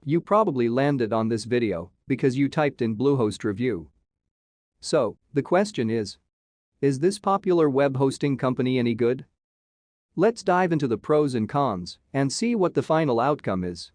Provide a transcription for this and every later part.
You probably landed on this video because you typed in Bluehost review. So, the question is this popular web hosting company any good? Let's dive into the pros and cons and see what the final outcome is.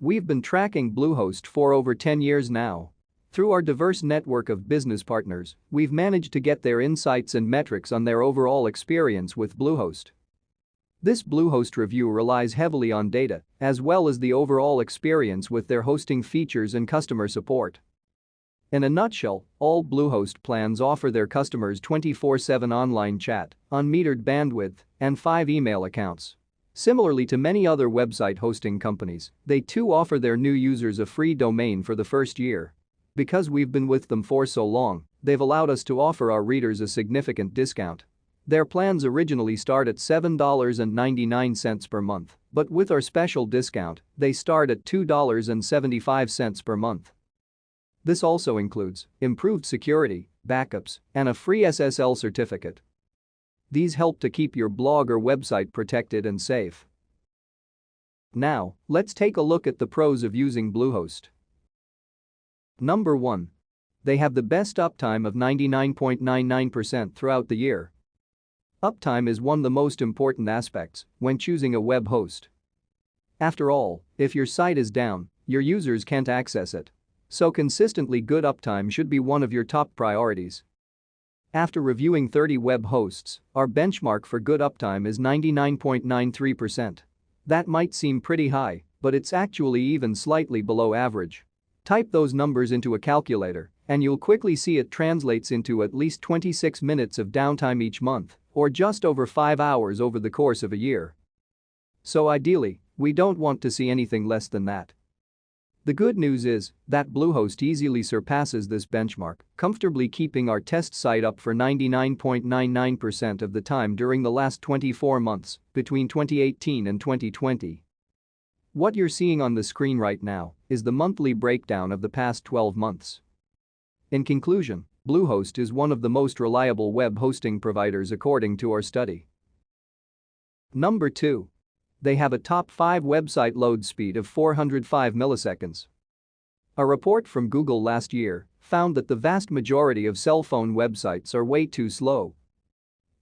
We've been tracking Bluehost for over 10 years now. Through our diverse network of business partners, we've managed to get their insights and metrics on their overall experience with Bluehost. This Bluehost review relies heavily on data, as well as the overall experience with their hosting features and customer support. In a nutshell, all Bluehost plans offer their customers 24/7 online chat, unmetered bandwidth, and 5 email accounts. Similarly to many other website hosting companies, they too offer their new users a free domain for the first year. Because we've been with them for so long, they've allowed us to offer our readers a significant discount. Their plans originally start at $7.99 per month, but with our special discount, they start at $2.75 per month. This also includes improved security, backups, and a free SSL certificate. These help to keep your blog or website protected and safe. Now, let's take a look at the pros of using Bluehost. Number 1. They have the best uptime of 99.99% throughout the year. Uptime is one of the most important aspects when choosing a web host. After all, if your site is down, your users can't access it. So consistently good uptime should be one of your top priorities. After reviewing 30 web hosts, our benchmark for good uptime is 99.93%. That might seem pretty high, but it's actually even slightly below average. Type those numbers into a calculator, and you'll quickly see it translates into at least 26 minutes of downtime each month, or just over 5 hours over the course of a year. So ideally, we don't want to see anything less than that. The good news is that Bluehost easily surpasses this benchmark, comfortably keeping our test site up for 99.99% of the time during the last 24 months, between 2018 and 2020. What you're seeing on the screen right now is the monthly breakdown of the past 12 months. In conclusion, Bluehost is one of the most reliable web hosting providers according to our study. Number 2. They have a top 5 website load speed of 405 milliseconds. A report from Google last year found that the vast majority of cell phone websites are way too slow.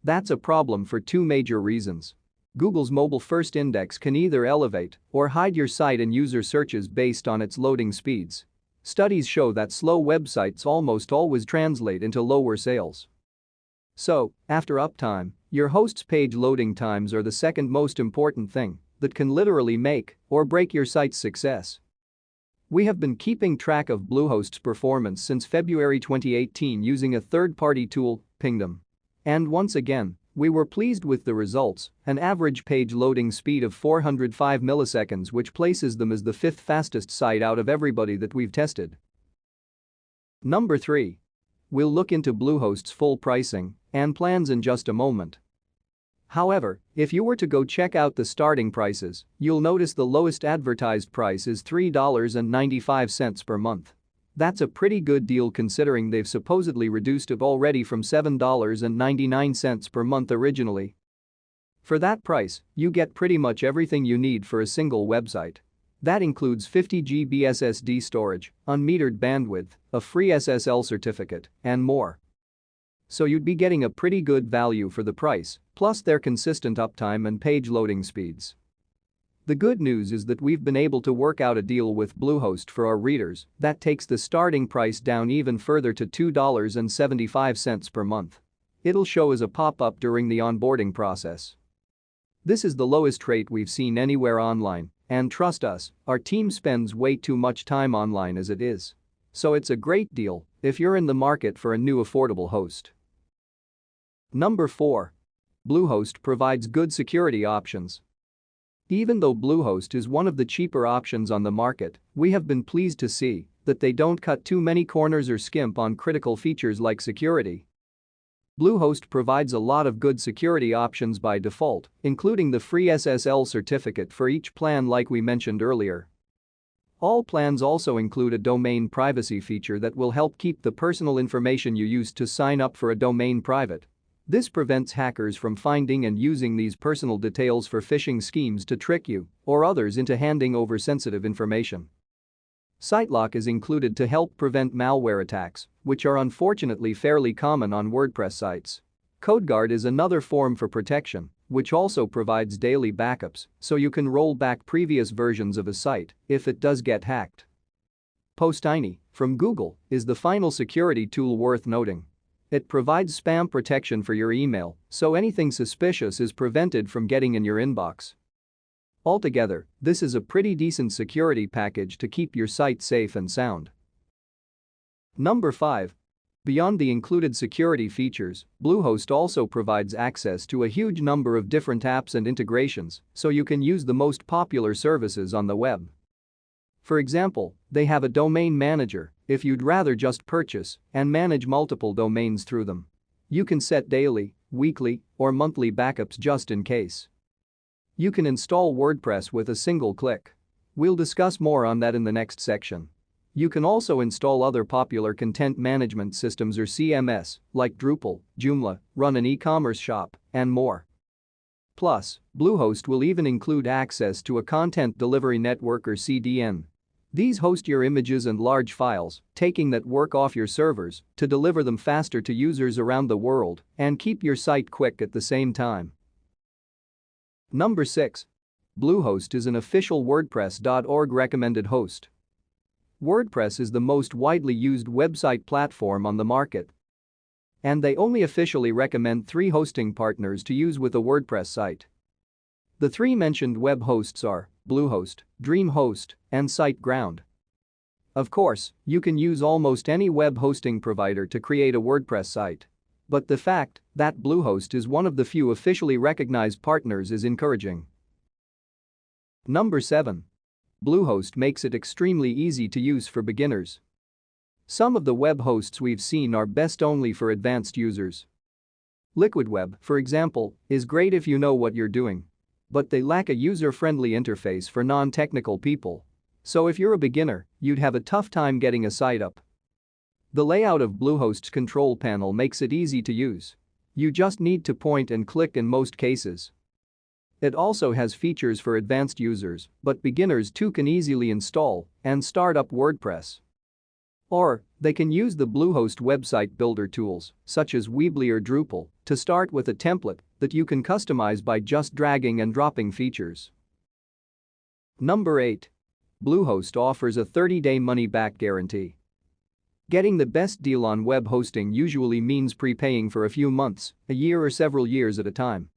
That's a problem for 2 major reasons. Google's mobile-first index can either elevate or hide your site in user searches based on its loading speeds. Studies show that slow websites almost always translate into lower sales. So, after uptime, your host's page loading times are the second most important thing that can literally make or break your site's success. We have been keeping track of Bluehost's performance since February 2018 using a third-party tool, Pingdom. And once again, we were pleased with the results, an average page loading speed of 405 milliseconds, which places them as the 5th fastest site out of everybody that we've tested. Number 3. We'll look into Bluehost's full pricing and plans in just a moment. However, if you were to go check out the starting prices, you'll notice the lowest advertised price is $3.95 per month. That's a pretty good deal considering they've supposedly reduced it already from $7.99 per month originally. For that price, you get pretty much everything you need for a single website. That includes 50 GB SSD storage, unmetered bandwidth, a free SSL certificate, and more. So you'd be getting a pretty good value for the price, plus their consistent uptime and page loading speeds. The good news is that we've been able to work out a deal with Bluehost for our readers that takes the starting price down even further to $2.75 per month. It'll show as a pop-up during the onboarding process. This is the lowest rate we've seen anywhere online, and trust us, our team spends way too much time online as it is. So it's a great deal if you're in the market for a new affordable host. Number 4. Bluehost provides good security options. Even though Bluehost is one of the cheaper options on the market, we have been pleased to see that they don't cut too many corners or skimp on critical features like security. Bluehost provides a lot of good security options by default, including the free SSL certificate for each plan like we mentioned earlier. All plans also include a domain privacy feature that will help keep the personal information you used to sign up for a domain private. This prevents hackers from finding and using these personal details for phishing schemes to trick you or others into handing over sensitive information. SiteLock is included to help prevent malware attacks, which are unfortunately fairly common on WordPress sites. CodeGuard is another form for protection, which also provides daily backups so you can roll back previous versions of a site if it does get hacked. PostIney from Google is the final security tool worth noting. It provides spam protection for your email, so anything suspicious is prevented from getting in your inbox. Altogether, this is a pretty decent security package to keep your site safe and sound. Number 5. Beyond the included security features, Bluehost also provides access to a huge number of different apps and integrations, so you can use the most popular services on the web. For example, they have a domain manager if you'd rather just purchase and manage multiple domains through them. You can set daily, weekly, or monthly backups just in case. You can install WordPress with a single click. We'll discuss more on that in the next section. You can also install other popular content management systems or CMS like Drupal, Joomla, run an e-commerce shop, and more. Plus, Bluehost will even include access to a content delivery network or CDN. These host your images and large files, taking that work off your servers to deliver them faster to users around the world and keep your site quick at the same time. Number 6. Bluehost is an official WordPress.org recommended host. WordPress is the most widely used website platform on the market. And they only officially recommend 3 hosting partners to use with a WordPress site. The 3 mentioned web hosts are Bluehost, DreamHost, and SiteGround. Of course, you can use almost any web hosting provider to create a WordPress site. But the fact that Bluehost is one of the few officially recognized partners is encouraging. Number 7. Bluehost makes it extremely easy to use for beginners. Some of the web hosts we've seen are best only for advanced users. LiquidWeb, for example, is great if you know what you're doing. But they lack a user-friendly interface for non-technical people. So if you're a beginner, you'd have a tough time getting a site up. The layout of Bluehost's control panel makes it easy to use. You just need to point and click in most cases. It also has features for advanced users, but beginners too can easily install and start up WordPress. Or, they can use the Bluehost website builder tools, such as Weebly or Drupal, to start with a template that you can customize by just dragging and dropping features. Number 8. Bluehost offers a 30-day money-back guarantee. Getting the best deal on web hosting usually means prepaying for a few months, a year or several years at a time.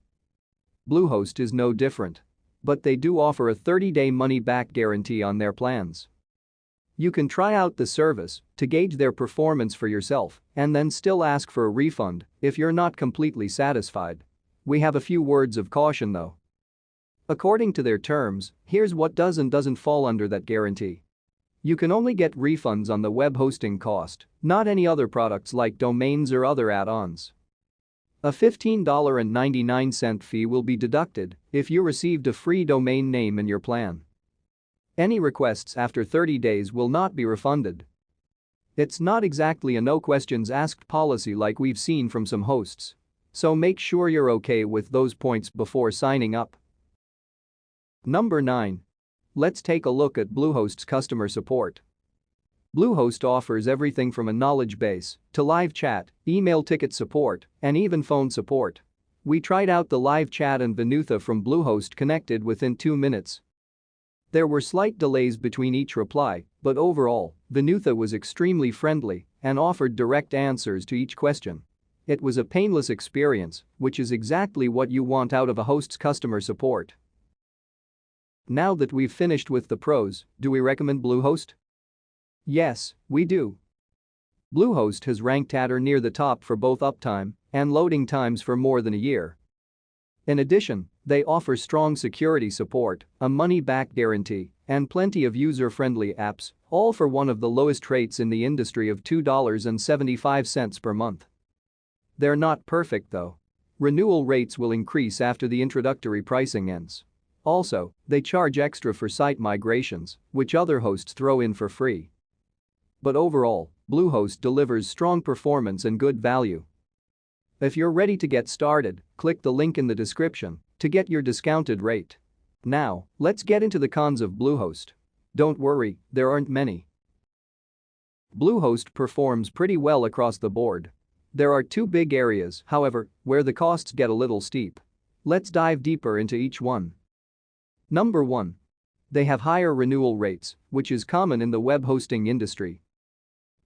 Bluehost is no different. But they do offer a 30-day money-back guarantee on their plans. You can try out the service to gauge their performance for yourself and then still ask for a refund if you're not completely satisfied. We have a few words of caution though. According to their terms, here's what does and doesn't fall under that guarantee. You can only get refunds on the web hosting cost, not any other products like domains or other add-ons. A $15.99 fee will be deducted if you received a free domain name in your plan. Any requests after 30 days will not be refunded. It's not exactly a no questions asked policy like we've seen from some hosts. So make sure you're okay with those points before signing up. Number 9. Let's take a look at Bluehost's customer support. Bluehost offers everything from a knowledge base to live chat, email ticket support, and even phone support. We tried out the live chat and Vinutha from Bluehost connected within 2 minutes. There were slight delays between each reply, but overall, Vinutha was extremely friendly and offered direct answers to each question. It was a painless experience, which is exactly what you want out of a host's customer support. Now that we've finished with the pros, do we recommend Bluehost? Yes, we do. Bluehost has ranked at or near the top for both uptime and loading times for more than a year. In addition, they offer strong security support, a money-back guarantee, and plenty of user-friendly apps, all for one of the lowest rates in the industry of $2.75 per month. They're not perfect though. Renewal rates will increase after the introductory pricing ends. Also, they charge extra for site migrations, which other hosts throw in for free. But overall, Bluehost delivers strong performance and good value. If you're ready to get started, click the link in the description to get your discounted rate. Now, let's get into the cons of Bluehost. Don't worry, there aren't many. Bluehost performs pretty well across the board. There are two big areas, however, where the costs get a little steep. Let's dive deeper into each one. Number 1. They have higher renewal rates, which is common in the web hosting industry.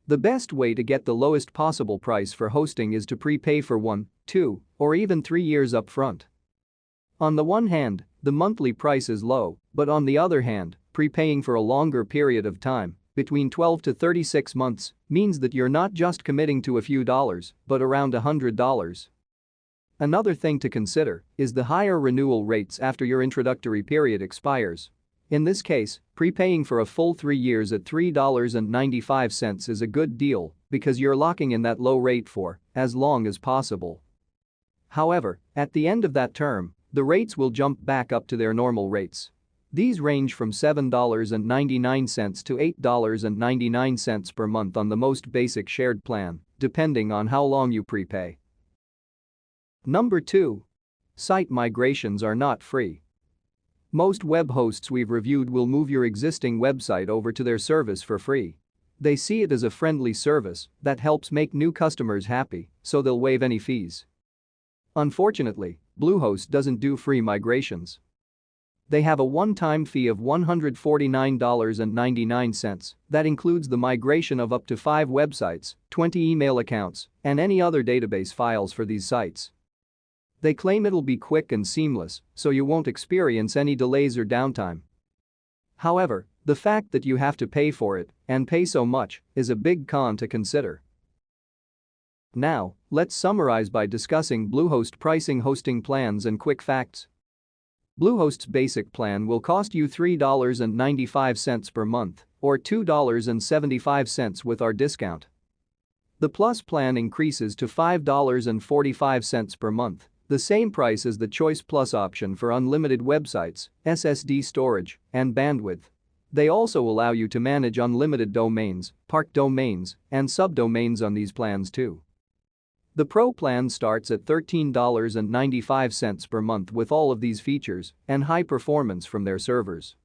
The best way to get the lowest possible price for hosting is to prepay for 1, 2, or even 3 years upfront. On the one hand, the monthly price is low, but on the other hand, prepaying for a longer period of time, between 12 to 36 months, means that you're not just committing to a few dollars, but around $100. Another thing to consider is the higher renewal rates after your introductory period expires. In this case, prepaying for a full 3 years at $3.95 is a good deal because you're locking in that low rate for as long as possible. However, at the end of that term, the rates will jump back up to their normal rates. These range from $7.99 to $8.99 per month on the most basic shared plan, depending on how long you prepay. Number 2. Site migrations are not free. Most web hosts we've reviewed will move your existing website over to their service for free. They see it as a friendly service that helps make new customers happy, so they'll waive any fees. Unfortunately, Bluehost doesn't do free migrations. They have a one-time fee of $149.99 that includes the migration of up to 5 websites, 20 email accounts, and any other database files for these sites. They claim it'll be quick and seamless, so you won't experience any delays or downtime. However, the fact that you have to pay for it, and pay so much, is a big con to consider. Now, let's summarize by discussing Bluehost pricing, hosting plans, and quick facts. Bluehost's basic plan will cost you $3.95 per month, or $2.75 with our discount. The Plus plan increases to $5.45 per month, the same price as the Choice Plus option for unlimited websites, SSD storage, and bandwidth. They also allow you to manage unlimited domains, park domains, and subdomains on these plans too. The Pro plan starts at $13.95 per month with all of these features and high performance from their servers.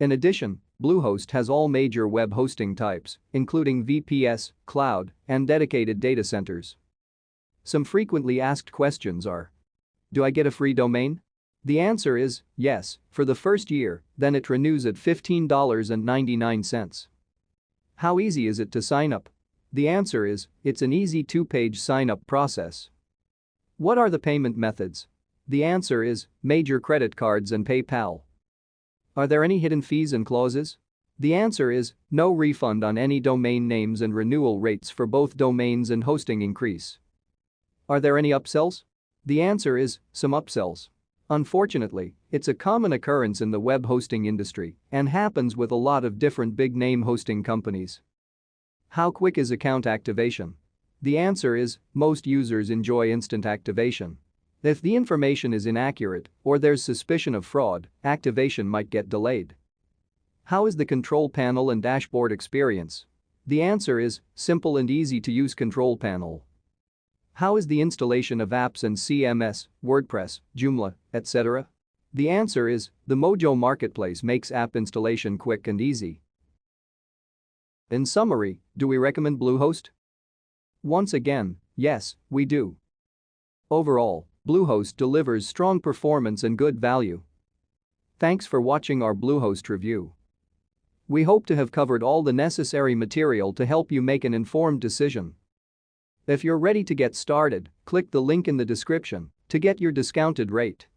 In addition, Bluehost has all major web hosting types, including VPS, cloud, and dedicated data centers. Some frequently asked questions are: do I get a free domain? The answer is yes, for the first year, then it renews at $15.99. How easy is it to sign up? The answer is, it's an easy 2-page sign-up process. What are the payment methods? The answer is, major credit cards and PayPal. Are there any hidden fees and clauses? The answer is, no refund on any domain names, and renewal rates for both domains and hosting increase. Are there any upsells? The answer is, some upsells. Unfortunately, it's a common occurrence in the web hosting industry and happens with a lot of different big-name hosting companies. How quick is account activation? The answer is, most users enjoy instant activation. If the information is inaccurate or there's suspicion of fraud, activation might get delayed. How is the control panel and dashboard experience? The answer is, simple and easy to use control panel. How is the installation of apps and CMS, WordPress, Joomla, etc.? The answer is, the Mojo Marketplace makes app installation quick and easy. In summary, do we recommend Bluehost? Once again, yes, we do. Overall, Bluehost delivers strong performance and good value. Thanks for watching our Bluehost review. We hope to have covered all the necessary material to help you make an informed decision. If you're ready to get started, click the link in the description to get your discounted rate.